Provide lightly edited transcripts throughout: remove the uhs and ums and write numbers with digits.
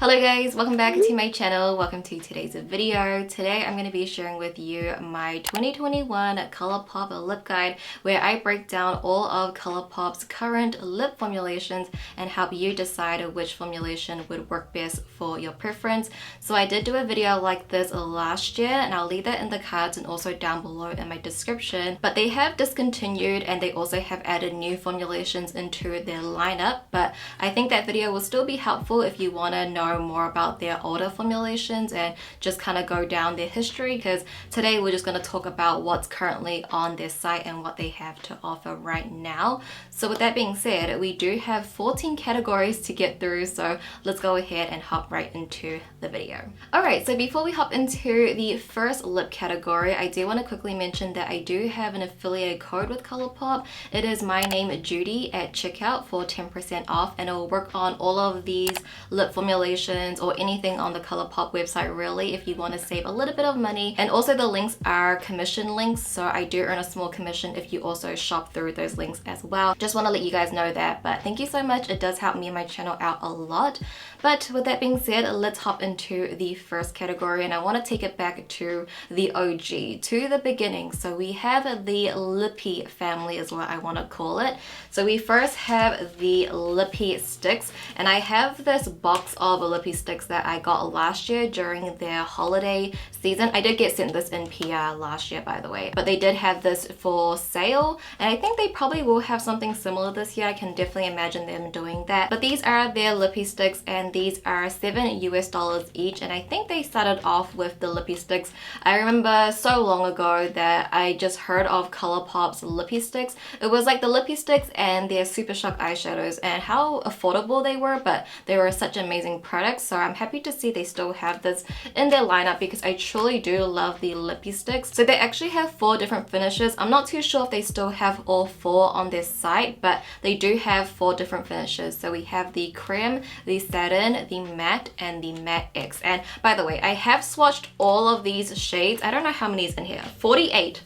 Hello guys, welcome back to my channel. Welcome to today's video. Today I'm going to be sharing with you my 2021 ColourPop lip guide, where I break down all of ColourPop's current lip formulations and help you decide which formulation would work best for your preference. So I did do a video like this last year, and I'll leave that in the cards and also down below in my description. But they have discontinued and they also have added new formulations into their lineup. But I think that video will still be helpful if you want to know more about their older formulations and just kind of go down their history, because today we're just going to talk about what's currently on their site and what they have to offer right now. So with that being said, we do have 14 categories to get through, so let's go ahead and hop right into the video. Alright, so before we hop into the first lip category, I do want to quickly mention that I do have an affiliate code with ColourPop. It is my name Judy at checkout for 10% off, and it will work on all of these lip formulations or anything on the ColourPop website really, if you want to save a little bit of money. And also the links are commission links, so I do earn a small commission if you also shop through those links as well. Just want to let you guys know that, but thank you so much. It does help me and my channel out a lot. But with that being said, let's hop into the first category, and I want to take it back to the OG, to the beginning. So we have the LIPPIE family is what I want to call it. So we first have the LIPPIE sticks, and I have this box of LIPPIE sticks that I got last year during their holiday season. I did get sent this in PR last year, by the way, but they did have this for sale, and I think they probably will have something similar this year. I can definitely imagine them doing that. But these are their LIPPIE sticks, and these are $7 US each, and I think they started off with the LIPPIE sticks. I remember so long ago that I just heard of ColourPop's LIPPIE sticks. It was like the LIPPIE sticks and their Super Shock eyeshadows, and how affordable they were, but they were such amazing products. So I'm happy to see they still have this in their lineup, because I truly do love the LIPPIE sticks. So they actually have 4 different finishes. I'm not too sure if they still have all 4 on their site, but they do have 4 different finishes. So we have the creme, the satin, the matte, and the matte X. And by the way, I have swatched all of these shades. I don't know how many is in here. 48.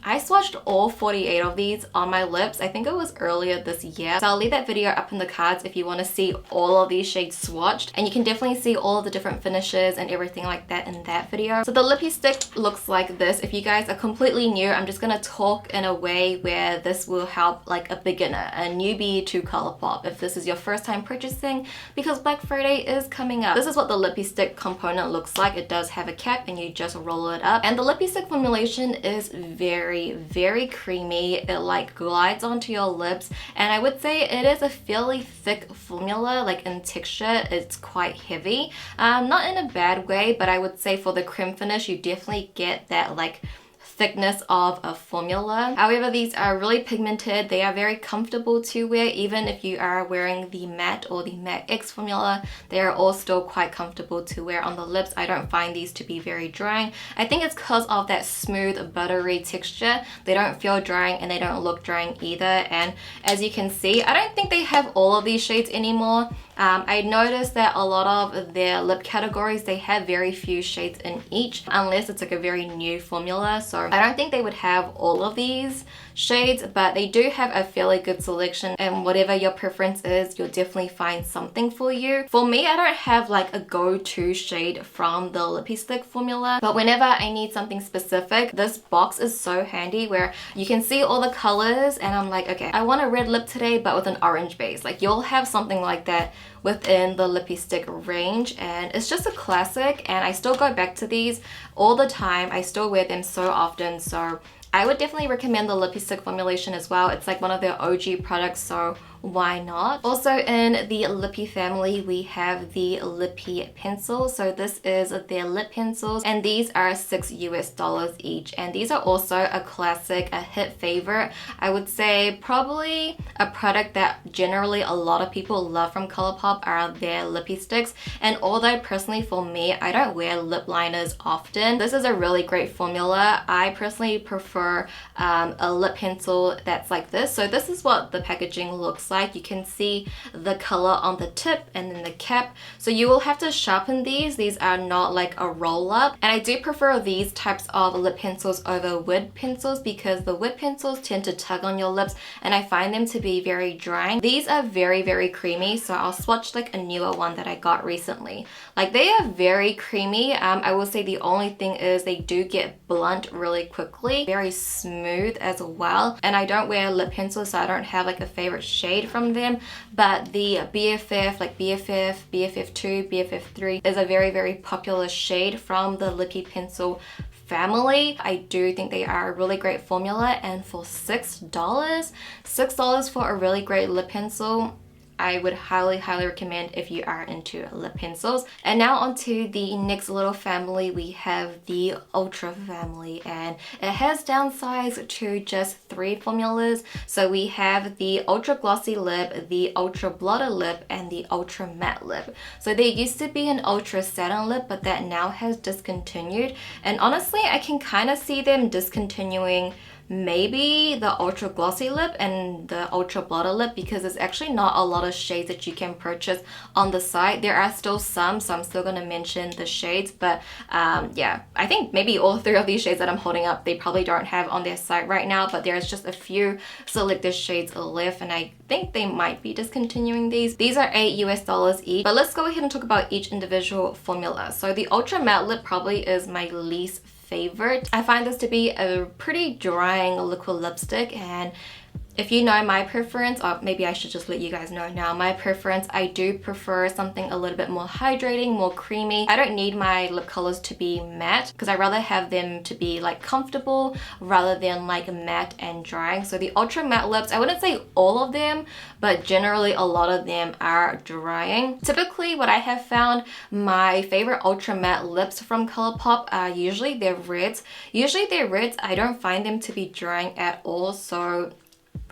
I swatched all 48 of these on my lips. I think it was earlier this year. So I'll leave that video up in the cards if you want to see all of these shades swatched. And you can definitely see all of the different finishes and everything like that in that video. So the LIPPIE stick looks like this. If you guys are completely new, I'm just going to talk in a way where this will help like a beginner, a newbie to ColourPop, if this is your first time purchasing, because Black Friday is coming up. This is what the LIPPIE stick component looks like. It does have a cap and you just roll it up. And the LIPPIE stick formulation is very creamy. It like glides onto your lips, and I would say it is a fairly thick formula. Like in texture, it's quite heavy, not in a bad way, but I would say for the creme finish you definitely get that like thickness of a formula. However, these are really pigmented. They are very comfortable to wear. Even if you are wearing the matte or the matte X formula, they are all still quite comfortable to wear on the lips. I don't find these to be very drying. I think it's because of that smooth buttery texture. They don't feel drying and they don't look drying either. And as you can see, I don't think they have all of these shades anymore. I noticed that a lot of their lip categories, they have very few shades in each, unless it's like a very new formula. So I don't think they would have all of these shades, but they do have a fairly good selection, and whatever your preference is, you'll definitely find something for you. For me, I don't have like a go-to shade from the LIPPIE stick formula, but whenever I need something specific, this box is so handy where you can see all the colors, and I'm like, okay, I want a red lip today but with an orange base. Like you'll have something like that within the LIPPIE stick range, and it's just a classic, and I still go back to these all the time. I still wear them so often, so I would definitely recommend the LIPPIE stick formulation as well. It's like one of their OG products, so why not? Also in the LIPPIE family, we have the LIPPIE pencil. So this is their lip pencils, and these are $6 US each. And these are also a classic, a hit favorite. I would say probably a product that generally a lot of people love from ColourPop are their LIPPIE sticks. And although personally for me, I don't wear lip liners often, this is a really great formula. I personally prefer a lip pencil that's like this. So this is what the packaging looks like. like. You can see the color on the tip and then the cap. So you will have to sharpen these. These are not like a roll up. And I do prefer these types of lip pencils over wood pencils because the wood pencils tend to tug on your lips and I find them to be very drying. These are very, very creamy. So I'll swatch like a newer one that I got recently. Like they are very creamy. I will say the only thing is they do get blunt really quickly. Very smooth as well. And I don't wear lip pencils, so I don't have like a favorite shade from them. But the BFF, like BFF, BFF2, BFF3 is a very, very popular shade from the Lippie pencil family. I do think they are a really great formula, and for $6 for a really great lip pencil, I would highly recommend if you are into lip pencils. And now onto the next little family, we have the Ultra family, and it has downsized to just 3 formulas. So we have the Ultra Glossy Lip, the Ultra Blotted Lip, and the Ultra Matte Lip. So there used to be an Ultra Satin Lip, but that now has discontinued. And honestly, I can kind of see them discontinuing maybe the Ultra Glossy Lip and the Ultra Blotted Lip because there's actually not a lot of shades that you can purchase on the site. There are still some, so I'm still going to mention the shades, but yeah, I think maybe all 3 of these shades that I'm holding up, they probably don't have on their site right now, but there's just a few selected shades left, and I think they might be discontinuing these. These are $8 each, but let's go ahead and talk about each individual formula. So the Ultra Matte Lip probably is my least favorite. I find this to be a pretty drying liquid lipstick, and if you know my preference, or maybe I should just let you guys know now, my preference, I do prefer something a little bit more hydrating, more creamy. I don't need my lip colors to be matte because I rather have them to be like comfortable rather than like matte and drying. So the Ultra Matte lips, I wouldn't say all of them, but generally a lot of them are drying. Typically what I have found, my favorite Ultra Matte lips from ColourPop are usually their reds. Usually their reds, I don't find them to be drying at all, so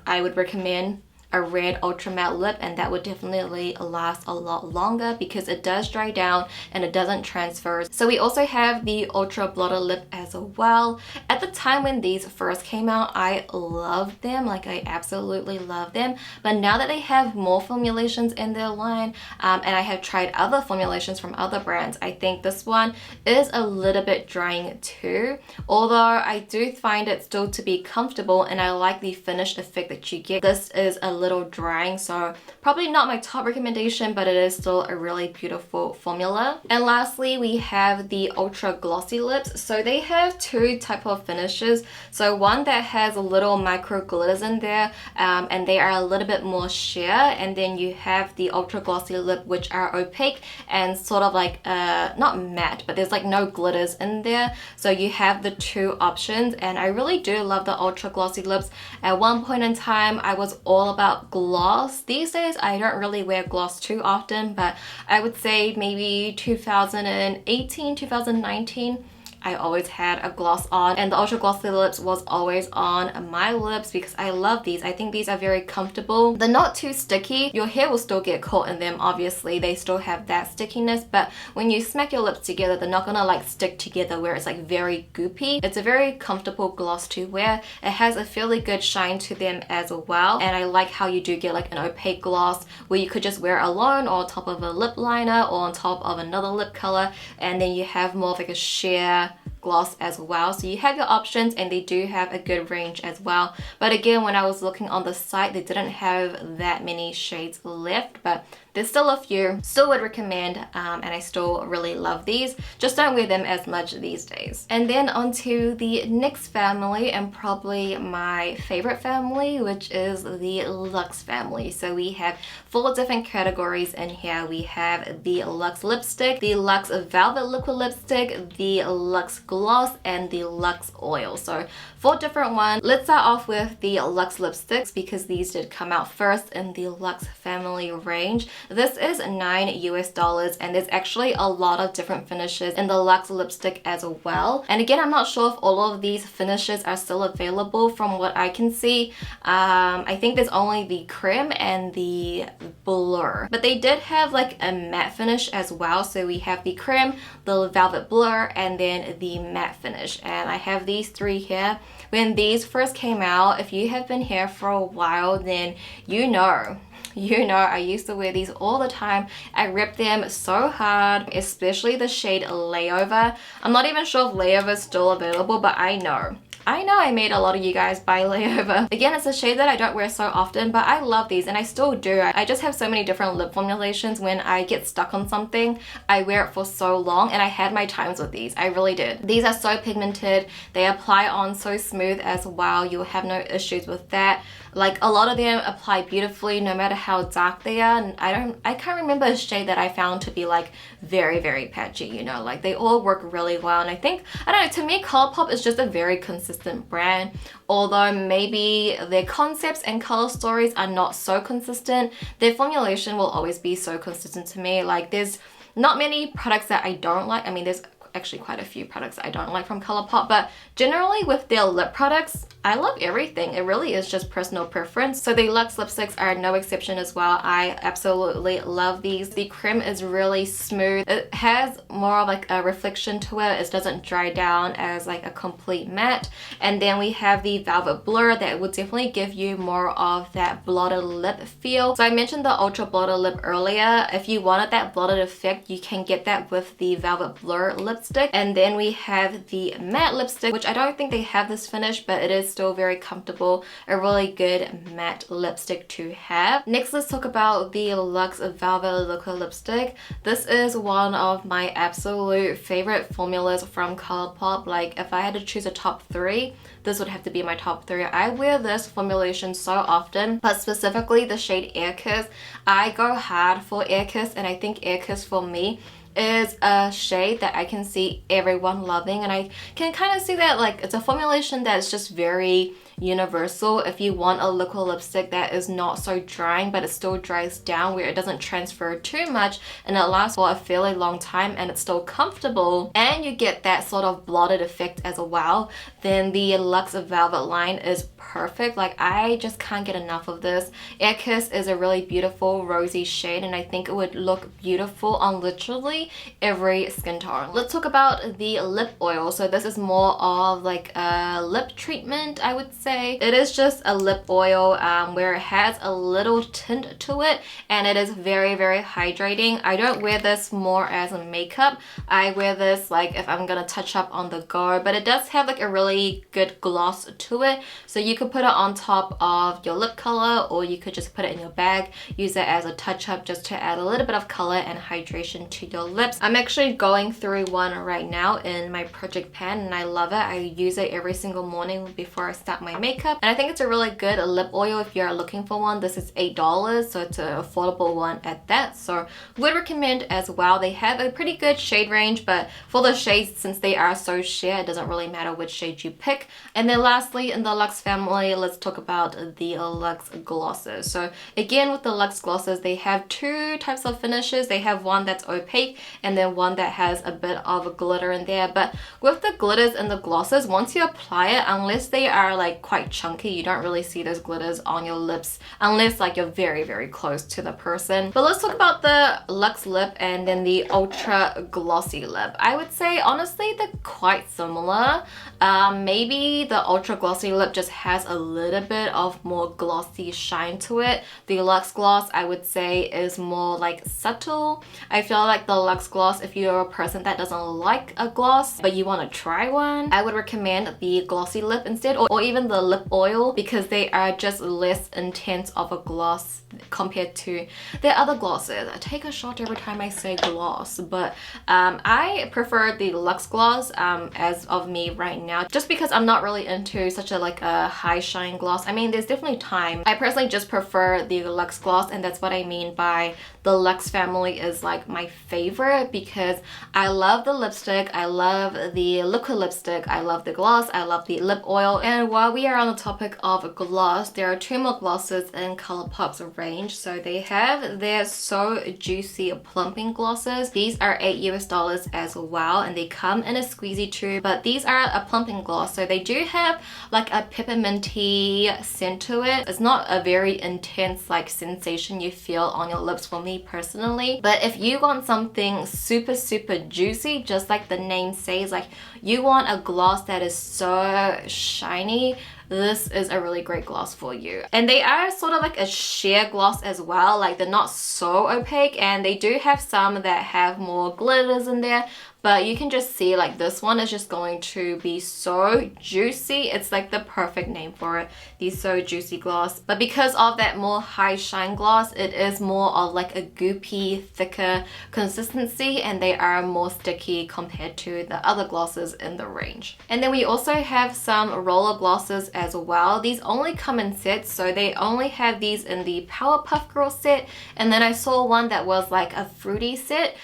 I would recommend a red Ultra Matte lip, and that would definitely last a lot longer because it does dry down and it doesn't transfer. So we also have the Ultra Blotted lip as well. At the time when these first came out, I loved them, like I absolutely love them, but now that they have more formulations in their line, and I have tried other formulations from other brands, I think this one is a little bit drying too, although I do find it still to be comfortable and I like the finished effect that you get. This is a little drying, so probably not my top recommendation, but it is still a really beautiful formula. And lastly, we have the Ultra Glossy lips. So they have 2 type of finishes. So one that has a little micro glitters in there, and they are a little bit more sheer, and then you have the Ultra Glossy lip, which are opaque and sort of like not matte, but there's like no glitters in there. So you have the 2 options, and I really do love the Ultra Glossy lips. At one point in time, I was all about gloss. These days I don't really wear gloss too often, but I would say maybe 2018, 2019, I always had a gloss on, and the Ultra Glossy lips was always on my lips because I love these. I think these are very comfortable. They're not too sticky. Your hair will still get caught in them, obviously. They still have that stickiness, but when you smack your lips together, they're not gonna like stick together where it's like very goopy. It's a very comfortable gloss to wear. It has a fairly good shine to them as well, and I like how you do get like an opaque gloss where you could just wear it alone or on top of a lip liner or on top of another lip color, and then you have more of like a sheer gloss as well. So you have your options, and they do have a good range as well. But again, when I was looking on the site, they didn't have that many shades left, but there's still a few. Still would recommend, and I still really love these. Just don't wear them as much these days. And then onto the next family, and probably my favorite family, which is the Luxe family. So we have 4 different categories in here. We have the Luxe Lipstick, the Luxe Velvet Liquid Lipstick, the Luxe Gloss, and the Luxe Oil. So 4 different ones. Let's start off with the Luxe Lipsticks because these did come out first in the Luxe family range. This is $9 and there's actually a lot of different finishes in the Luxe lipstick as well. And again, I'm not sure if all of these finishes are still available from what I can see. I think there's only the creme and the blur, but they did have like a matte finish as well. So we have the creme, the velvet blur, and then the matte finish. And I have these 3 here. When these first came out, if you have been here for a while, then you know you know I used to wear these all the time. I rip them so hard, especially the shade Layover. I'm not even sure if Layover is still available, but I know I made a lot of you guys buy Layover. Again, it's a shade that I don't wear so often, but I love these and I still do. I just have so many different lip formulations. When I get stuck on something, I wear it for so long, and I had my times with these. I really did. These are so pigmented. They apply on so smooth as well. You'll have no issues with that. Like, a lot of them apply beautifully no matter how dark they are. And I can't remember a shade that I found to be like very, very patchy, you know, like they all work really well. And I think, I don't know, to me ColourPop is just a very consistent brand. Although maybe their concepts and color stories are not so consistent, their formulation will always be so consistent to me. Like, there's not many products that I don't like. I mean, there's actually quite a few products I don't like from ColourPop, but generally with their lip products, I love everything. It really is just personal preference. So the Luxe lipsticks are no exception as well. I absolutely love these. The creme is really smooth. It has more of like a reflection to it. It doesn't dry down as like a complete matte. And then we have the Velvet Blur that will definitely give you more of that blotted lip feel. So I mentioned the Ultra Blotted Lip earlier. If you wanted that blotted effect, you can get that with the Velvet Blur lipstick. And then we have the matte lipstick, which I don't think they have this finish, but it is still very comfortable. A really good matte lipstick to have. Next, let's talk about the Luxe Velvet Liquid Lipstick. This is one of my absolute favorite formulas from ColourPop. Like, if I had to choose a top 3, this would have to be my top 3. I wear this formulation so often, but specifically the shade Air Kiss. I go hard for Air Kiss, and I think Air Kiss for me is a shade that I can see everyone loving, and I can kind of see that like it's a formulation that's just very universal. If you want a liquid lipstick that is not so drying but it still dries down, where it doesn't transfer too much and it lasts for a fairly long time and it's still comfortable, and you get that sort of blotted effect as well, then the Luxe Velvet line is perfect. Like, I just can't get enough of this. Air Kiss is a really beautiful rosy shade, and I think it would look beautiful on literally every skin tone. Let's talk about the lip oil. So this is more of like a lip treatment, I would say. It is just a lip oil where it has a little tint to it, and it is very, very hydrating. I don't wear this more as a makeup. I wear this like if I'm gonna touch up on the go, but it does have like a really good gloss to it. So you could put it on top of your lip color, or you could just put it in your bag, use it as a touch-up just to add a little bit of color and hydration to your lips. I'm actually going through one right now in my project pan, and I love it. I use it every single morning before I start my makeup, and I think it's a really good lip oil if you're looking for one. This is $8, so it's an affordable one at that, so would recommend as well. They have a pretty good shade range, but for the shades, since they are so sheer, it doesn't really matter which shade you pick. And then lastly, in the Luxe family, let's talk about the Luxe glosses. So again, with the Luxe glosses, they have two types of finishes. They have one that's opaque and then one that has a bit of glitter in there. But with the glitters and the glosses, once you apply it, unless they are like quite chunky, you don't really see those glitters on your lips unless like you're very, very close to the person. But let's talk about the Luxe lip and then the Ultra Glossy lip. I would say honestly they're quite similar. Maybe the Ultra Glossy lip just has a little bit of more glossy shine to it. The Luxe gloss, I would say, is more like subtle. I feel like the Luxe gloss, if you're a person that doesn't like a gloss but you want to try one, I would recommend the glossy lip instead, or even the lip oil, because they are just less intense of a gloss compared to their other glosses. I take a shot every time I say gloss, but I prefer the Luxe gloss as of me right now, just because I'm not really into such a like a high shine gloss. I mean, there's definitely time. I personally just prefer the Luxe gloss, and that's what I mean by the Luxe family is like my favorite, because I love the lipstick, I love the liquid lipstick, I love the gloss, I love the lip oil. And while we are on the topic of gloss, there are two more glosses in ColourPop's range. So they have their So Juicy plumping glosses. These are $8 as well, and they come in a squeezy tube, but these are a plumping gloss, so they do have like a pepperminty scent to it. It's not a very intense like sensation you feel on your lips for me personally, but if you want something super, super juicy, just like the name says, like you want a gloss that is so shiny, this is a really great gloss for you. And they are sort of like a sheer gloss as well, like they're not so opaque, and they do have some that have more glitters in there, but you can just see like this one is just going to be so juicy. It's like the perfect name for it, the So Juicy gloss. But because of that more high shine gloss, it is more of like a goopy, thicker consistency, and they are more sticky compared to the other glosses in the range. And then we also have some roller glosses as well. These only come in sets, so they only have these in the Powerpuff Girl set, and then I saw one that was like a fruity set,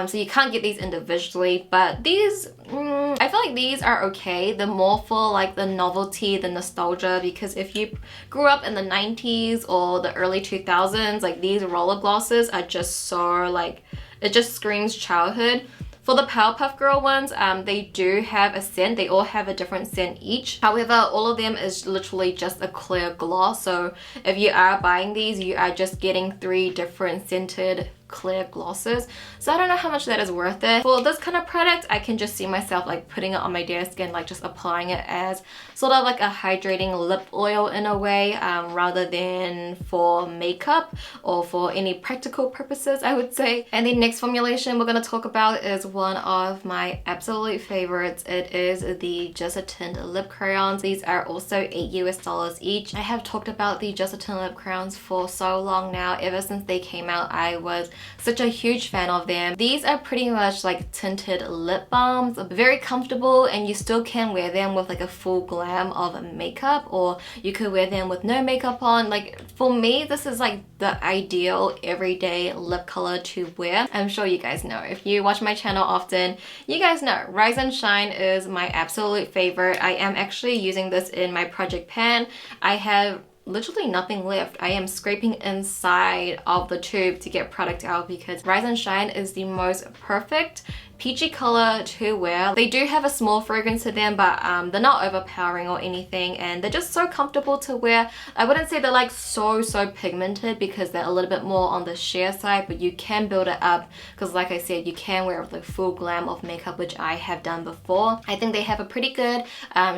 so you can't get these individually. But these, I feel like these are okay. They're more for like the novelty, the nostalgia, because if you grew up in the 90s or the early 2000s, like these roller glosses are just so like, it just screams childhood. For the Powerpuff Girl ones, they do have a scent. They all have a different scent each. However, all of them is literally just a clear gloss. So if you are buying these, you are just getting 3 different scented clear glosses. So I don't know how much that is worth it. For this kind of product, I can just see myself like putting it on my desk and like just applying it as sort of like a hydrating lip oil in a way, rather than for makeup or for any practical purposes, I would say. And the next formulation we're going to talk about is one of my absolute favorites. It is the Just a Tint lip crayons. These are also $8 each. I have talked about the Just a Tint lip crayons for so long now. Ever since they came out, I was such a huge fan of them. These are pretty much like tinted lip balms, very comfortable, and you still can wear them with like a full glam of makeup, or you could wear them with no makeup on. Like for me, this is like the ideal everyday lip color to wear. I'm sure you guys know. If you watch my channel often, you guys know Rise and Shine is my absolute favorite. I am actually using this in my project pan. I have literally nothing left. I am scraping inside of the tube to get product out because Rise and Shine is the most perfect peachy color to wear. They do have a small fragrance to them, but they're not overpowering or anything, and they're just so comfortable to wear. I wouldn't say they're like so pigmented because they're a little bit more on the sheer side, but you can build it up because like I said, you can wear with like full glam of makeup, which I have done before. I think they have a pretty good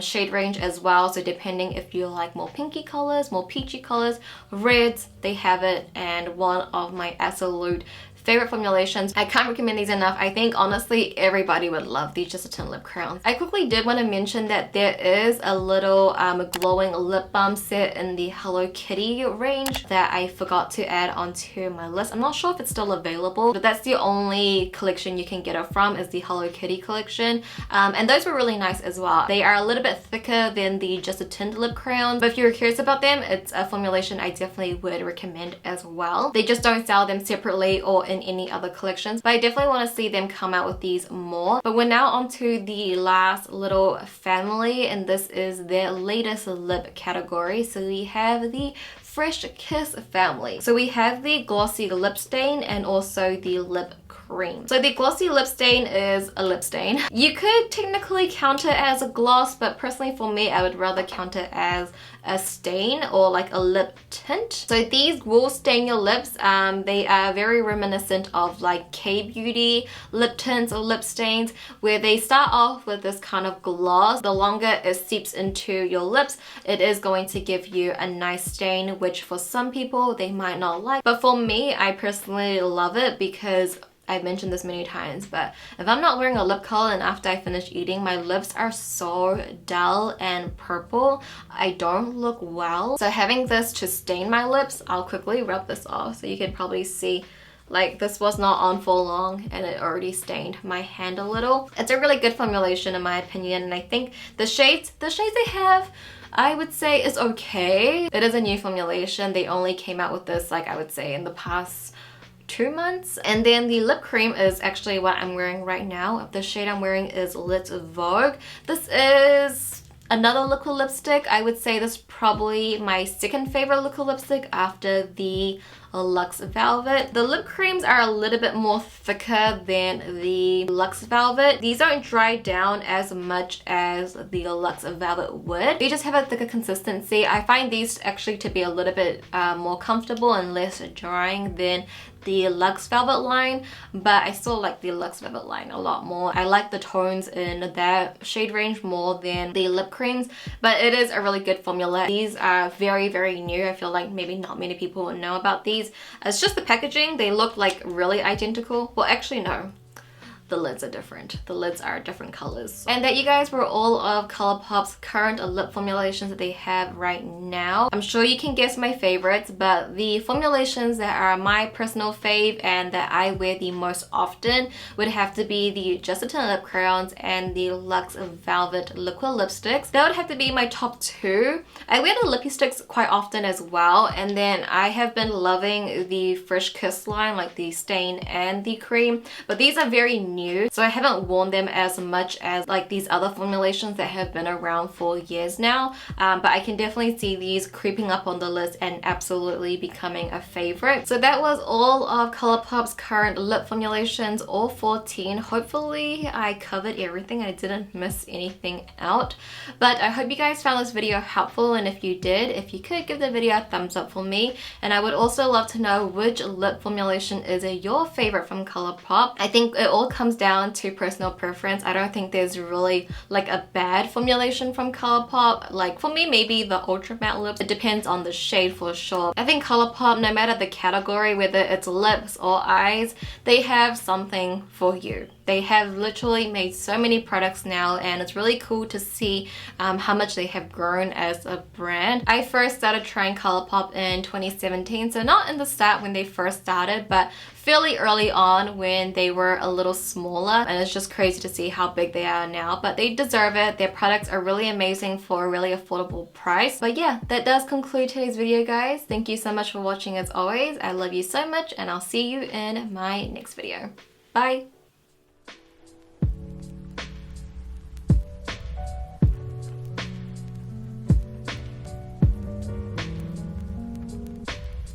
shade range as well, so depending if you like more pinky colors, more peachy colors, reds, they have it. And one of my absolute favorite formulations. I can't recommend these enough. I think honestly everybody would love these Just a Tint lip crayons. I quickly did want to mention that there is a little glowing lip balm set in the Hello Kitty range that I forgot to add onto my list. I'm not sure if it's still available, but that's the only collection you can get it from, is the Hello Kitty collection. And those were really nice as well. They are a little bit thicker than the Just a Tint lip crayons, but if you're curious about them, it's a formulation I definitely would recommend as well. They just don't sell them separately or in any other collections, but I definitely want to see them come out with these more. But we're now on to the last little family, and this is their latest lip category. So we have the Fresh Kiss family. So we have the glossy lip stain and also the lip cream. So the glossy lip stain is a lip stain. You could technically count it as a gloss, but personally for me, I would rather count it as a stain or like a lip tint. So these will stain your lips. They are very reminiscent of like K-beauty lip tints or lip stains, where they start off with this kind of gloss. The longer it seeps into your lips, it is going to give you a nice stain, which for some people they might not like. But for me, I personally love it because I've mentioned this many times, but if I'm not wearing a lip color and after I finish eating, my lips are so dull and purple, I don't look well. So having this to stain my lips, I'll quickly rub this off so you can probably see, like, this was not on for long and it already stained my hand a little. It's a really good formulation in my opinion, and I think the shades they have, I would say is okay. It is a new formulation. They only came out with this, like, I would say in the past 2 months. And then the lip cream is actually what I'm wearing right now. The shade I'm wearing is Lit Vogue. This is another liquid lipstick. I would say this is probably my second favorite liquid lipstick after the Luxe Velvet. The lip creams are a little bit more thicker than the Luxe Velvet. These don't dry down as much as the Luxe Velvet would. They just have a thicker consistency. I find these actually to be a little bit more comfortable and less drying than the Luxe Velvet line, but I still like the Luxe Velvet line a lot more. I like the tones in that shade range more than the lip creams, but it is a really good formula. These are very, very new. I feel like maybe not many people will know about these. It's just the packaging. They look like really identical. Well, actually no. The lids are different. The lids are different colors. And that, you guys, were all of ColourPop's current lip formulations that they have right now. I'm sure you can guess my favorites, but the formulations that are my personal fave and that I wear the most often would have to be the Just a Tint lip crayons and the Luxe Velvet liquid lipsticks. That would have to be my top two. I wear the lippie sticks quite often as well, and then I have been loving the Fresh Kiss line, like the stain and the cream, but these are very new, so I haven't worn them as much as like these other formulations that have been around for years now, but I can definitely see these creeping up on the list and absolutely becoming a favorite. So that was all of ColourPop's current lip formulations, all 14. Hopefully I covered everything. I didn't miss anything out, but I hope you guys found this video helpful, and if you did, if you could give the video a thumbs up for me. And I would also love to know which lip formulation is your favorite from ColourPop. I think it all comes down to personal preference. I don't think there's really like a bad formulation from ColourPop. Like for me, maybe the Ultra Matte lips. It depends on the shade for sure. I think ColourPop, no matter the category, whether it's lips or eyes, they have something for you. They have literally made so many products now, and it's really cool to see how much they have grown as a brand. I first started trying ColourPop in 2017, so not in the start when they first started, but fairly early on when they were a little smaller, and it's just crazy to see how big they are now, but they deserve it. Their products are really amazing for a really affordable price. But yeah, that does conclude today's video, guys. Thank you so much for watching as always. I love you so much, and I'll see you in my next video. Bye!